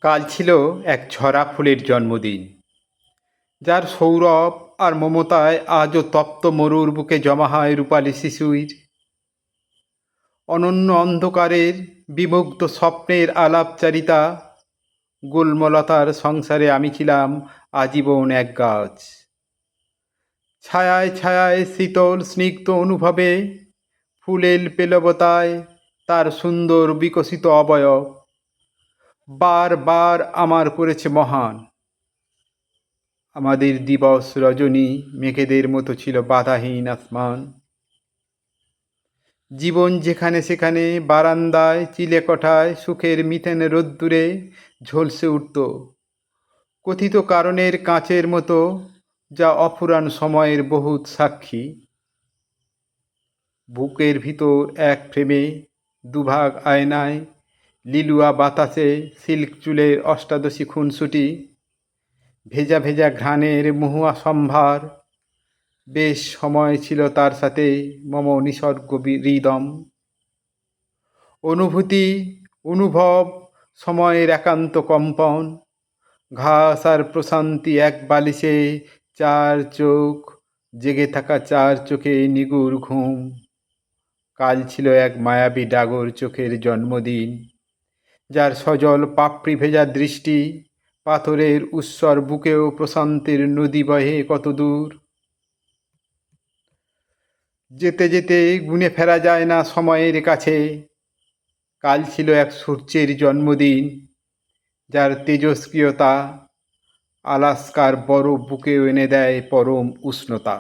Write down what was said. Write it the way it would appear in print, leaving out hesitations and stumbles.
কাল ছিল এক ঝরা ফুলের জন্মদিন, যার সৌরভ আর মমতায় আজও তপ্ত মরুর বুকে জমা হয় রূপালী শিশুর অনন্য অন্ধকারের বিমুগ্ধ স্বপ্নের আলাপচারিতা। গুল্মলতার সংসারে আমি ছিলাম আজীবন এক গাছ, ছায়ায় ছায়ায় শীতল স্নিগ্ধ অনুভবে, ফুলেল পেলবতায় তার সুন্দর বিকশিত অবয়ব বার বার আমার করেছে মহান। আমাদের দিবস রজনী মেঘেদের মতো ছিল বাধাহীন আসমান। জীবন যেখানে সেখানে বারান্দায় চিলেকোঠায় সুখের মিথেন রোদ্দুরে ঝলসে উঠত কথিত কারণের কাঁচের মতো, যা অফুরান সময়ের বহুত সাক্ষী। বুকের ভিতর এক ফ্রেমে দুভাগ আয়নায় লিলুয়া বাতাসে সিল্ক চুলের অষ্টাদশী খুনসুটি, ভেজা ভেজা ঘ্রাণের মহুয়া সম্ভার। বেশ সময় ছিল তার সাথে মম নিসর্গ হৃদম অনুভূতি, অনুভব, সময়ের একান্ত কম্পন, ঘাস আর প্রশান্তি এক বালিশে, চার চোখ, জেগে থাকা চার চোখে নিগুড় ঘুম। কাল ছিল এক মায়াবী ডাগর চোখের জন্মদিন, যার সজল পাপড়ি ভেজা দৃষ্টি, পাথরের উৎসর বুকেও প্রশান্তির নদী বহে কত দূর। যেতে যেতে গুনে ফেরা যায় না সময়ের কাছে। কাল ছিল এক সূর্যের জন্মদিন, যার তেজস্ক্রিয়তা আলাস্কার বরফ বুকেও এনে দেয় পরম উষ্ণতা।